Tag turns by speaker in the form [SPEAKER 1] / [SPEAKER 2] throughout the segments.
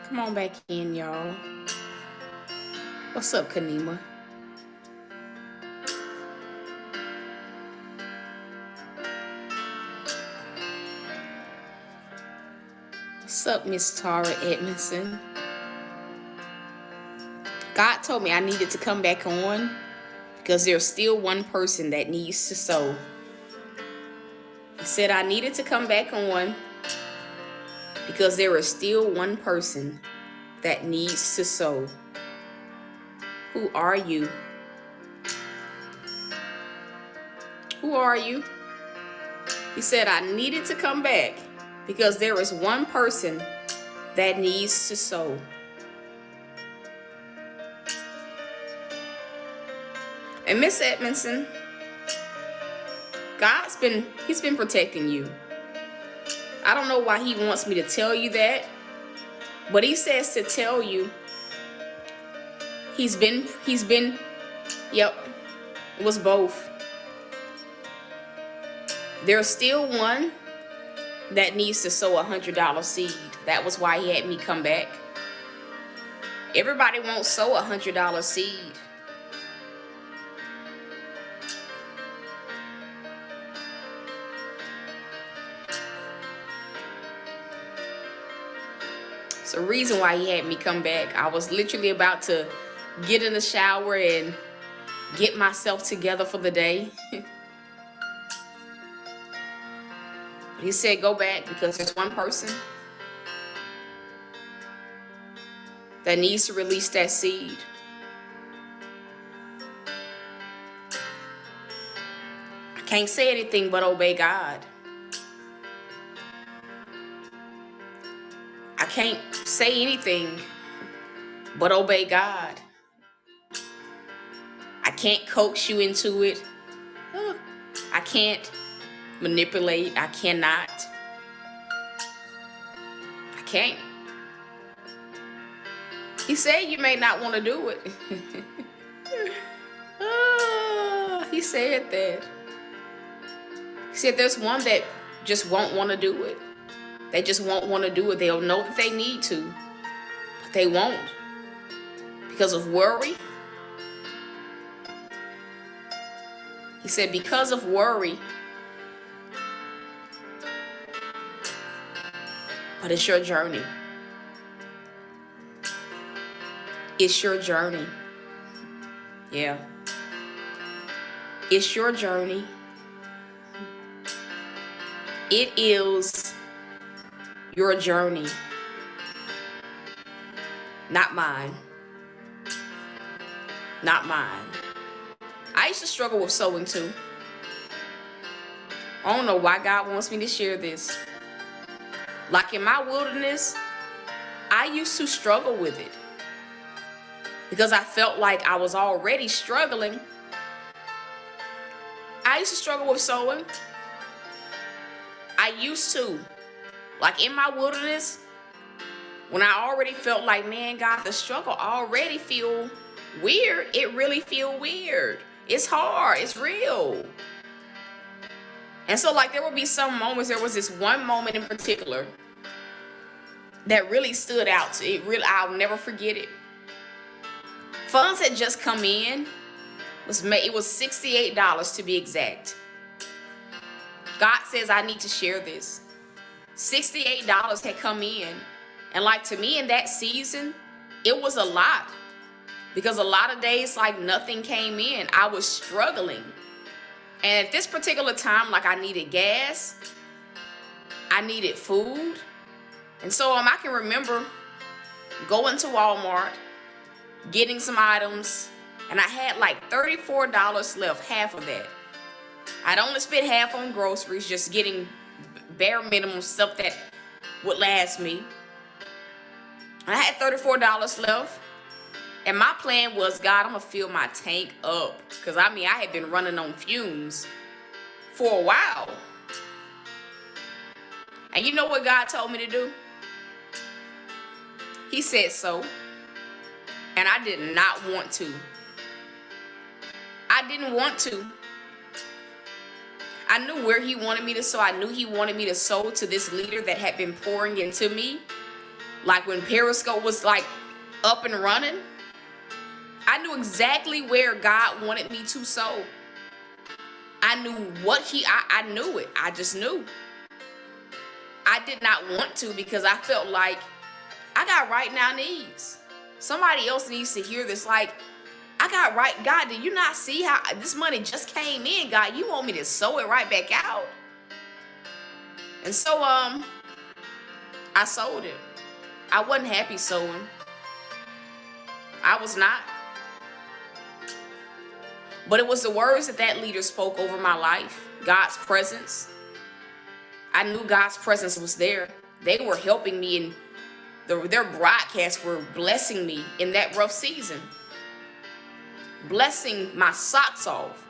[SPEAKER 1] Come on back in, y'all. What's up, Kanima? What's up, Miss Tara Edmondson? God told me I needed to come back on because there's still one person that needs to sow. He said I needed to come back on because there is still one person that needs to sow. Who are you? Who are you? He said I needed to come back because there is one person that needs to sow. And Miss Edmondson, He's been protecting you. I don't know why he wants me to tell you that, but he says to tell you yep, it was both. There's still one that needs to sow $100 seed. That was why he had me come back. Everybody won't sow $100 seed. It's the reason why he had me come back. I was literally about to get in the shower and get myself together for the day. But he said go back because there's one person that needs to release that seed. I can't say anything but obey God. I can't say anything but obey God. I can't coax you into it. I can't manipulate. I cannot. I can't. He said you may not want to do it. He said that. He said there's one that just won't want to do it. They just won't want to do it. They'll know that they need to, but they won't because of worry. He said because of worry. But it's your journey. It's your journey. Yeah. It's your journey. It is your journey. Not mine. Not mine. I used to struggle with sewing too. I don't know why God wants me to share this. Like in my wilderness, I used to struggle with it because I felt like I was already struggling. I used to struggle with sewing. I used to. Like in my wilderness, when I already felt like, man, God, the struggle already feel weird. It really feel weird. It's hard. It's real. And so like there would be some moments, there was this one moment in particular that really stood out. I'll never forget it. Funds had just come in. It was $68 to be exact. God says I need to share this. $68 had come in. And like to me in that season, it was a lot. Because a lot of days like nothing came in. I was struggling. And at this particular time, like I needed gas, I needed food. And so I can remember going to Walmart, getting some items, and I had like $34 left, half of that. I'd only spent half on groceries, just getting bare minimum stuff that would last me. And I had $34 left. And my plan was, God, I'm going to fill my tank up. Because, I had been running on fumes for a while. And you know what God told me to do? He said so. And I did not want to. I didn't want to. I knew where he wanted me to sow. I knew he wanted me to sow to this leader that had been pouring into me. Like when Periscope was like up and running, I knew exactly where God wanted me to sow. I knew I knew it. I just knew. I did not want to because I felt like I got right now needs. Somebody else needs to hear this. Like, I got right. God, do you not see how this money just came in? God, you want me to sow it right back out? And so, I sold it. I wasn't happy sowing. I was not. But it was the words that leader spoke over my life. God's presence. I knew God's presence was there. They were helping me, and their broadcasts were blessing me in that rough season. Blessing my socks off.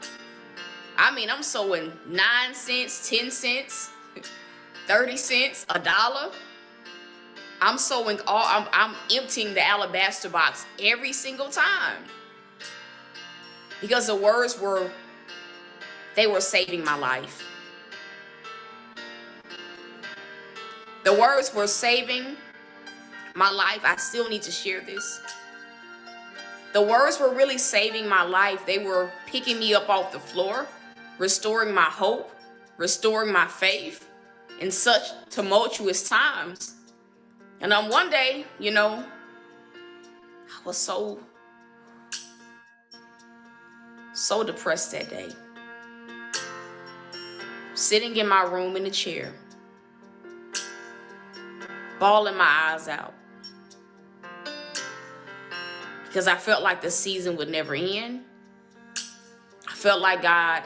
[SPEAKER 1] I mean, I'm sowing 9 cents, 10 cents, 30 cents, $1. I'm sowing I'm emptying the alabaster box every single time. Because the words were saving my life. The words were saving my life. I still need to share this. The words were really saving my life. They were picking me up off the floor, restoring my hope, restoring my faith in such tumultuous times. And one day, I was so depressed that day. Sitting in my room in a chair, bawling my eyes out. Because I felt like the season would never end. I felt like God,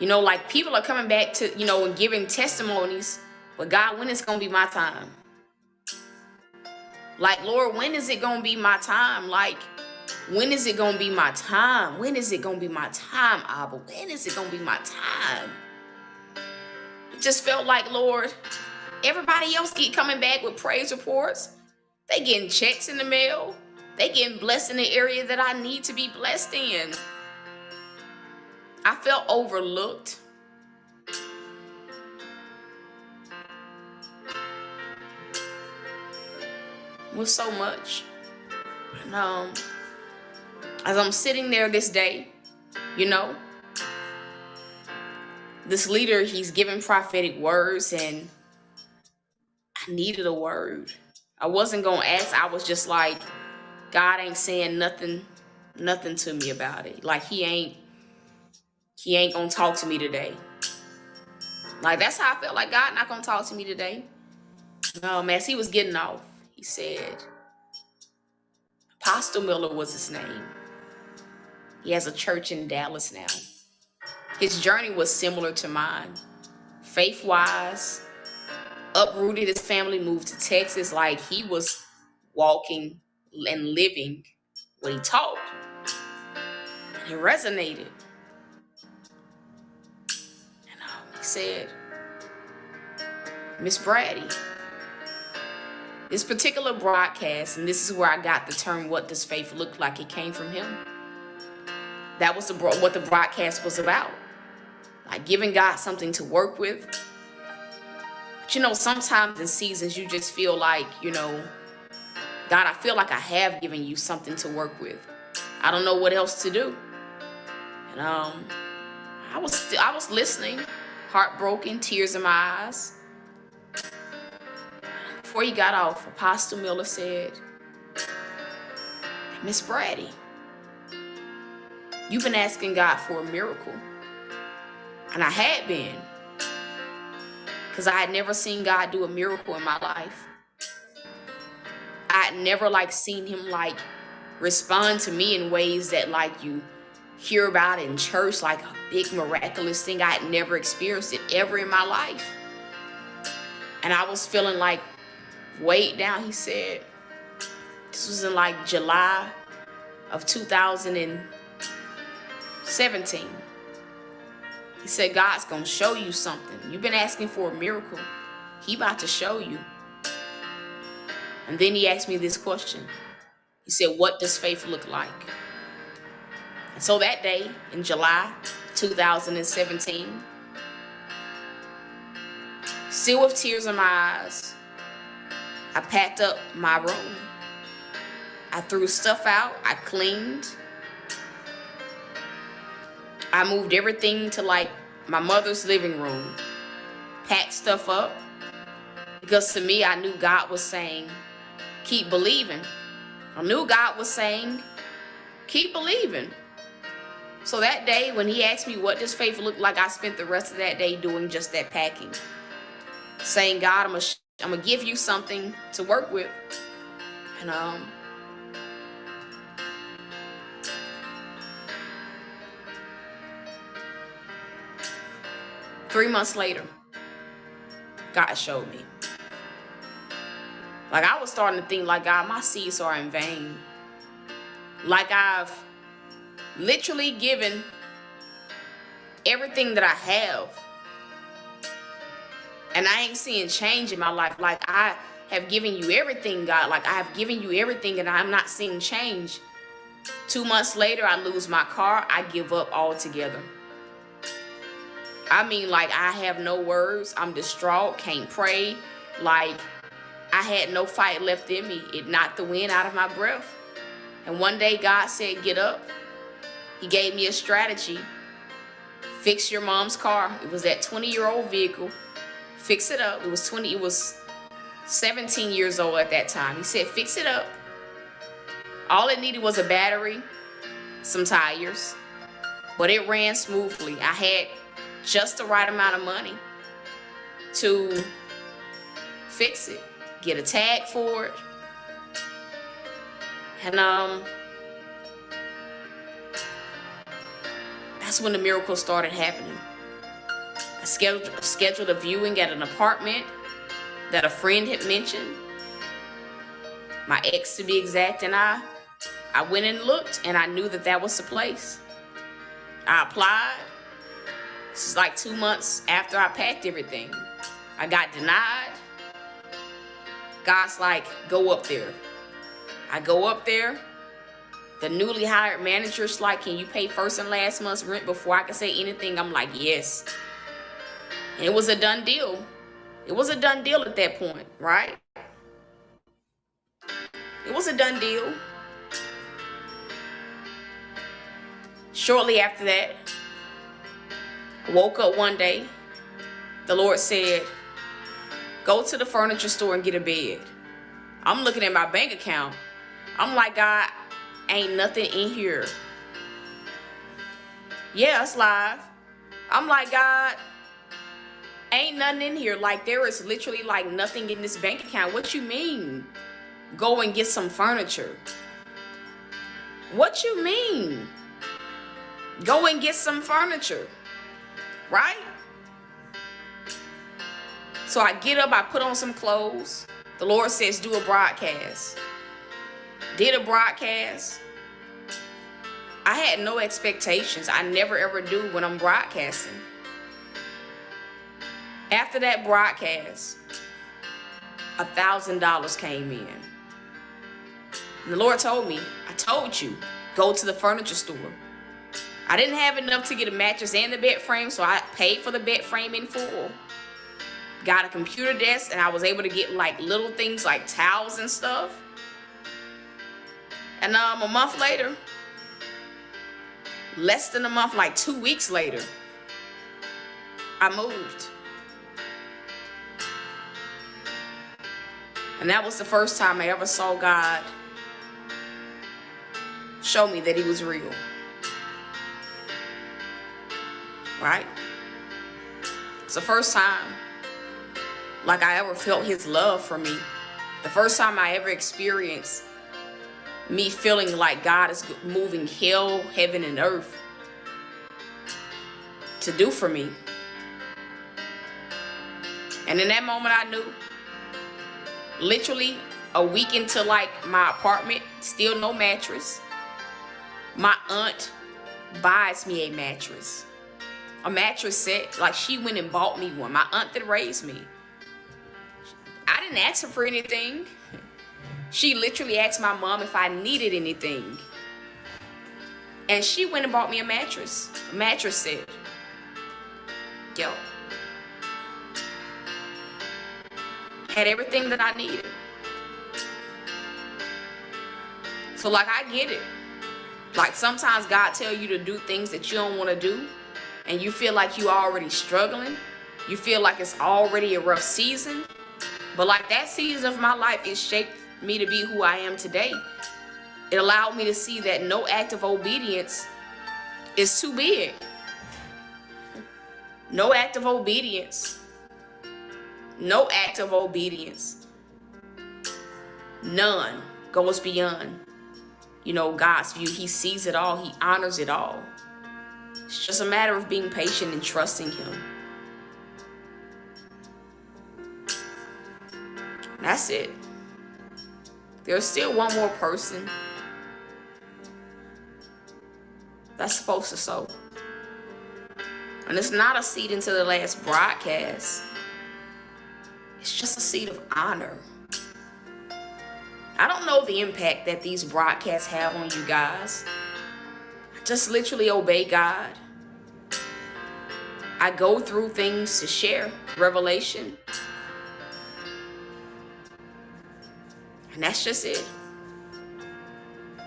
[SPEAKER 1] like people are coming back to, and giving testimonies. But God, when is it going to be my time? Like, Lord, when is it going to be my time? Like, when is it going to be my time? When is it going to be my time, Abba? When is it going to be my time? It just felt like, Lord, everybody else keep coming back with praise reports. They getting checks in the mail. They getting blessed in the area that I need to be blessed in. I felt overlooked. With so much. And as I'm sitting there this day, this leader, he's giving prophetic words, and I needed a word. I wasn't going to ask. I was just like, God ain't saying nothing to me about it. Like, he ain't going to talk to me today. Like, that's how I felt, like God not going to talk to me today. As he was getting off, he said, Apostle Miller was his name. He has a church in Dallas now. His journey was similar to mine. Faith-wise, uprooted his family, moved to Texas. Like, he was walking and living what he taught. And it resonated. And he said, Miss Brady, this particular broadcast, and this is where I got the term, what does faith look like? It came from him. That was what the broadcast was about. Like, giving God something to work with. But sometimes in seasons you just feel like, God, I feel like I have given you something to work with. I don't know what else to do. And I was listening, heartbroken, tears in my eyes. Before he got off, Apostle Miller said, Miss Brady, you've been asking God for a miracle. And I had been. Because I had never seen God do a miracle in my life. I had never seen him respond to me in ways that you hear about in church, like a big miraculous thing. I had never experienced it ever in my life. And I was feeling weighed down. He said, this was in July of 2017. He said, God's going to show you something. You've been asking for a miracle. He about to show you. And then he asked me this question. He said, what does faith look like? And so that day in July 2017, still with tears in my eyes, I packed up my room. I threw stuff out. I cleaned. I moved everything to like my mother's living room. Packed stuff up. Because to me, I knew God was saying, keep believing. I knew God was saying, keep believing. So that day when he asked me what does faith look like, I spent the rest of that day doing just that, packing. Saying, God, I'm gonna give you something to work with. And 3 months later, God showed me. Like I was starting to think like, God, my seeds are in vain. Like I've literally given everything that I have. And I ain't seeing change in my life. Like I have given you everything, God. Like I have given you everything and I'm not seeing change. 2 months later, I lose my car. I give up altogether. I mean, like I have no words. I'm distraught, can't pray. Like I had no fight left in me. It knocked the wind out of my breath. And one day God said, get up. He gave me a strategy. Fix your mom's car. It was that 20-year-old vehicle. Fix it up. It was 17 years old at that time. He said, fix it up. All it needed was a battery, some tires, but it ran smoothly. I had just the right amount of money to fix it, get a tag for it. And that's when the miracle started happening. I scheduled a viewing at an apartment that a friend had mentioned. My ex, to be exact, and I went and looked, and I knew that that was the place. I applied. This is like 2 months after I packed everything. I got denied. God's like, go up there. I go up there. The newly hired manager's like, can you pay first and last month's rent before I can say anything? I'm like, yes. And it was a done deal. It was a done deal at that point, right? It was a done deal. Shortly after that, I woke up one day. The Lord said, go to the furniture store and get a bed. I'm looking at my bank account. I'm like, God, ain't nothing in here. Yeah, it's live. I'm like, God, ain't nothing in here. Like there is literally like nothing in this bank account. What you mean? Go and get some furniture. What you mean? Go and get some furniture. Right? So I get up, I put on some clothes. The Lord says, do a broadcast. Did a broadcast. I had no expectations. I never ever do when I'm broadcasting. After that broadcast, $1,000 came in. And the Lord told me, I told you, go to the furniture store. I didn't have enough to get a mattress and the bed frame, so I paid for the bed frame in full. Got a computer desk, and I was able to get like little things like towels and stuff. And a month later, less than a month, like 2 weeks later, I moved. And that was the first time I ever saw God show me that he was real. Right? It's the first time like I ever felt his love for me. The first time I ever experienced me feeling like God is moving hell, heaven, and earth to do for me. And in that moment I knew, literally a week into like my apartment, still no mattress, my aunt buys me a mattress set. Like she went and bought me one. My aunt that raised me. I didn't ask her for anything. She literally asked my mom if I needed anything. And she went and bought me a mattress set. Yo. Had everything that I needed. So like, I get it. Like, sometimes God tell you to do things that you don't want to do, and you feel like you already struggling. You feel like it's already a rough season. But like, that season of my life, it shaped me to be who I am today. It allowed me to see that no act of obedience is too big. No act of obedience. No act of obedience. None goes beyond, God's view. He sees it all. He honors it all. It's just a matter of being patient and trusting him. That's it. There's still one more person that's supposed to sow. And it's not a seed into the last broadcast. It's just a seed of honor. I don't know the impact that these broadcasts have on you guys. I just literally obey God. I go through things to share revelation. And that's just it.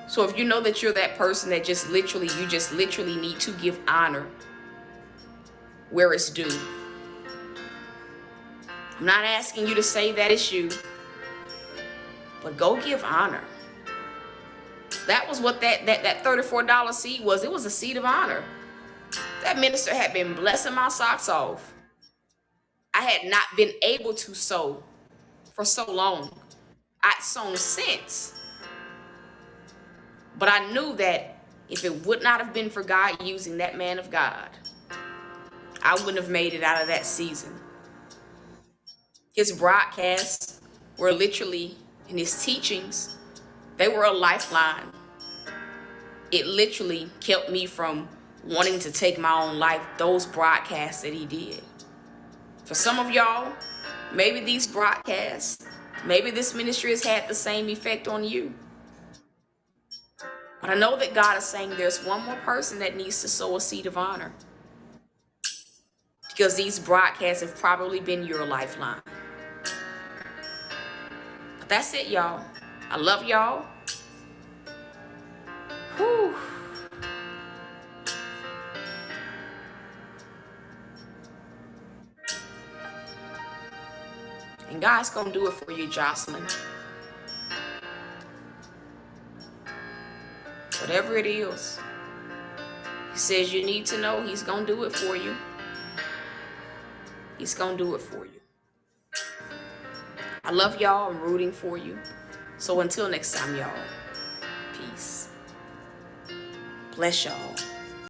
[SPEAKER 1] So if you know that you're that person that you just literally need to give honor where it's due. I'm not asking you to say that it's you, but go give honor. That was what that $34 seed was. It was a seed of honor. That minister had been blessing my socks off. I had not been able to sow for so long. I'd sown since. But I knew that if it would not have been for God using that man of God, I wouldn't have made it out of that season. His broadcasts were literally, in his teachings, they were a lifeline. It literally kept me from wanting to take my own life, those broadcasts that he did. For some of y'all, maybe these broadcasts, maybe this ministry has had the same effect on you. But I know that God is saying there's one more person that needs to sow a seed of honor. Because these broadcasts have probably been your lifeline. But that's it, y'all. I love y'all. Whew. And God's going to do it for you, Jocelyn. Whatever it is, he says you need to know, he's going to do it for you. He's going to do it for you. I love y'all. I'm rooting for you. So until next time, y'all. Peace. Bless y'all.